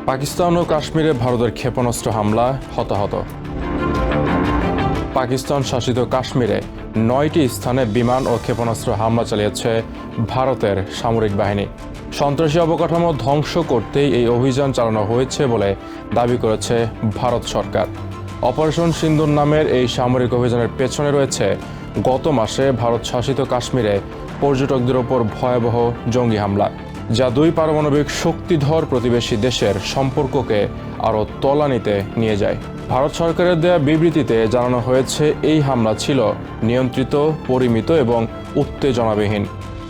পাকিস্তান ও কাশ্মীরে ভারতের ক্ষেপণাস্ত্র হামলা হতাহত। পাকিস্তান শাসিত কাশ্মীরে 9টি স্থানে বিমান ও ক্ষেপণাস্ত্র হামলা চালিয়েছে ভারতের সামরিক বাহিনী। সন্ত্রাসী অবকাঠামো ধ্বংস করতেই এই অভিযান চালানো হয়েছে বলে দাবি করেছে ভারত সরকার। অপারেশন সিন্দুর নামের এই সামরিক অভিযানের পেছনে রয়েছে গত মাসে ভারত শাসিত কাশ্মীরে পর্যটকদের ওপর ভয়াবহ জঙ্গি হামলা, যা দুই পারমাণবিক শক্তিধর প্রতিবেশী দেশের সম্পর্ককে আরও তলানিতে নিয়ে যায়। ভারত সরকারের দেয়া বিবৃতিতে জানানো হয়েছে এই হামলা ছিল নিয়ন্ত্রিত, পরিমিত এবং উত্তেজনাবিহীন।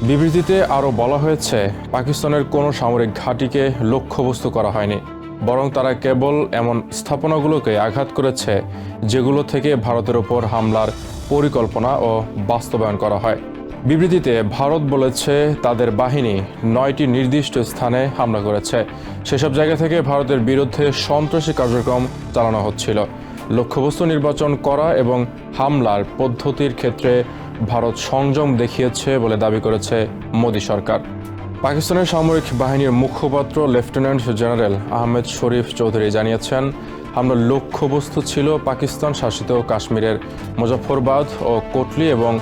বিবৃতিতে আরও বলা হয়েছে, পাকিস্তানের কোনো সামরিক ঘাঁটিকে লক্ষ্যবস্তু করা হয়নি, বরং তারা কেবল এমন স্থাপনাগুলোকে আঘাত করেছে যেগুলো থেকে ভারতের ওপর হামলার পরিকল্পনা ও বাস্তবায়ন করা হয়। বিবৃতিতে ভারত বলেছে তাদের বাহিনী 9টি নির্দিষ্ট স্থানে হামলা করেছে। সেসব জায়গা থেকে ভারতের বিরুদ্ধে সন্ত্রাসী কার্যক্রম চালানো হচ্ছিল। লক্ষ্যবস্তু নির্বাচন করা এবং হামলার পদ্ধতির ক্ষেত্রে ভারত সংযম দেখিয়েছে বলে দাবি করেছে মোদী সরকার। পাকিস্তানের সামরিক বাহিনীর মুখপাত্র লেফটেন্যান্ট জেনারেল আহমেদ শরীফ চৌধুরী জানিয়েছেন, হামলার লক্ষ্যবস্তু ছিল পাকিস্তান শাসিত কাশ্মীরের মুজফ্ফরবাদ ও কোটলি এবং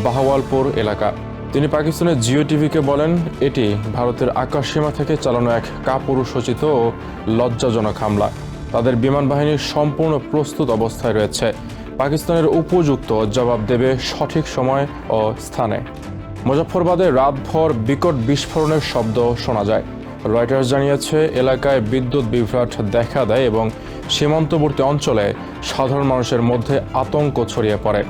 বাহওয়ালপুর এলাকা। তিনি পাকিস্তানের জিও টিভিকে বলেন, এটি ভারতের আকাশসীমা থেকে চালানো এক কাপুরুষোচিত ও লজ্জাজনক হামলা। তাদের বিমান বাহিনী সম্পূর্ণ প্রস্তুত অবস্থায় রয়েছে। পাকিস্তানের উপযুক্ত জবাব দেবে সঠিক সময় ও স্থানে। মুজফ্ফরবাদে রাতভর বিকট বিস্ফোরণের শব্দ শোনা যায়। রয়টার্স জানিয়েছে, এলাকায় বিদ্যুৎ বিভ্রাট দেখা দেয় এবং সীমান্তবর্তী অঞ্চলে সাধারণ মানুষের মধ্যে আতঙ্ক ছড়িয়ে পড়ে।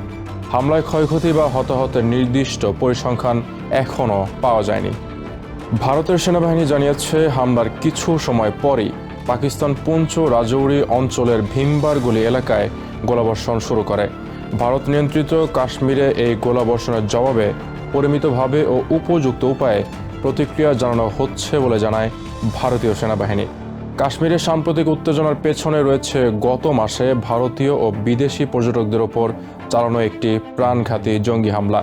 হামলায় ক্ষয়ক্ষতি বা হতাহতের নির্দিষ্ট পরিসংখ্যান এখনও পাওয়া যায়নি। ভারতের সেনাবাহিনী জানিয়েছে, হামলার কিছু সময় পরই পাকিস্তান পুঞ্চ রাজৌরি অঞ্চলের ভীমবারগুলি এলাকায় গোলাবর্ষণ শুরু করে। ভারত নিয়ন্ত্রিত কাশ্মীরে এই গোলাবর্ষণের জবাবে পরিমিতভাবে ও উপযুক্ত উপায়ে প্রতিক্রিয়া জানানো হচ্ছে বলে জানায় ভারতীয় সেনাবাহিনী। কাশ্মীরের সাম্প্রতিক উত্তেজনার পেছনে রয়েছে গত মাসে ভারতীয় ও বিদেশি পর্যটকদের ওপর চালানো একটি প্রাণঘাতী জঙ্গি হামলা।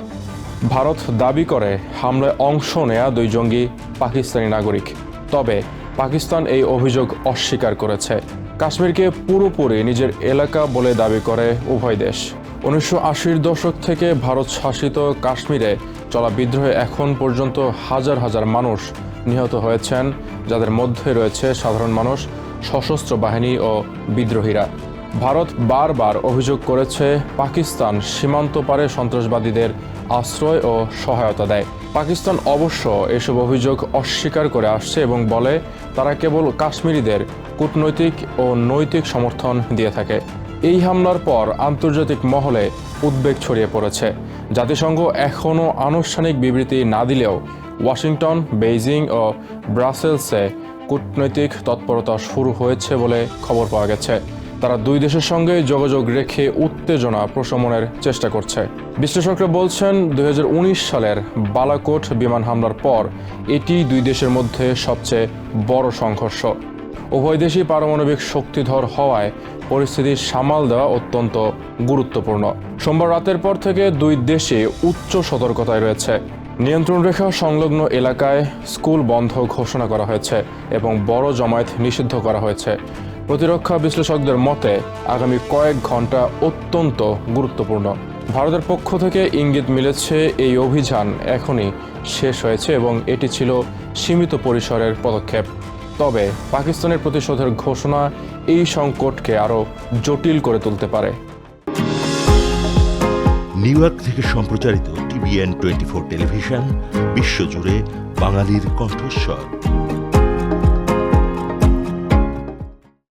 ভারত দাবি করে হামলায় অংশ নেয়া 2 জঙ্গি পাকিস্তানি নাগরিক। তবে পাকিস্তান এই অভিযোগ অস্বীকার করেছে। কাশ্মীরকে পুরোপুরি নিজের এলাকা বলে দাবি করে উভয় দেশ। 1980-র দশক থেকে ভারত শাসিত কাশ্মীরে চলা বিদ্রোহে এখন পর্যন্ত হাজার হাজার মানুষ নিহত হয়েছেন, যাদের মধ্যে রয়েছে সাধারণ মানুষ, সশস্ত্র বাহিনী ও বিদ্রোহীরা। ভারত বারবার অভিযোগ করেছে পাকিস্তান সীমান্ত পারে সন্ত্রাসবাদীদের আশ্রয় ও সহায়তা দেয়। পাকিস্তান অবশ্য এসব অভিযোগ অস্বীকার করে আসছে এবং বলে তারা কেবল কাশ্মীরিদের কূটনৈতিক ও নৈতিক সমর্থন দিয়ে থাকে। এই হামলার পর আন্তর্জাতিক মহলে উদ্বেগ ছড়িয়ে পড়েছে। জাতিসংঘ এখনও আনুষ্ঠানিক বিবৃতি না দিলেও ওয়াশিংটন, বেইজিং ও ব্রাসেলসে কূটনৈতিক তৎপরতা শুরু হয়েছে বলে খবর পাওয়া গেছে। তারা 2 দেশের সঙ্গে যোগাযোগ রেখে উত্তেজনা প্রশমনের চেষ্টা করছে। বিশ্লেষকরা বলছেন, 2019 সালের বালাকোট বিমান হামলার পর এটি 2 দেশের মধ্যে সবচেয়ে বড় সংঘর্ষ। উভয় দেশই পারমাণবিক শক্তিধর হওয়ায় পরিস্থিতি সামাল দেওয়া অত্যন্ত গুরুত্বপূর্ণ। সোমবার রাতের পর থেকে 2 দেশই উচ্চ সতর্কতায় রয়েছে। নিয়ন্ত্রণ রেখা সংলগ্ন এলাকায় স্কুল বন্ধ ঘোষণা করা হয়েছে এবং বড় জমায়েত নিষিদ্ধ করা হয়েছে। প্রতিরক্ষা বিশ্লেষকদের মতে আগামী কয়েক ঘন্টা অত্যন্ত গুরুত্বপূর্ণ। ভারতের পক্ষ থেকে ইঙ্গিত মিলেছে এই অভিযান এখনই শেষ হয়েছে এবং এটি ছিল সীমিত পরিসরের পদক্ষেপ। তবে পাকিস্তানের প্রতিশোধের ঘোষণা এই সংকটকে আরও জটিল করে তুলতে পারে। নিউ ইয়র্ক থেকে সম্প্রচারিত TVN 24 টেলিভিশন বিশ্বজুড়ে বাঙালির কণ্ঠস্বর।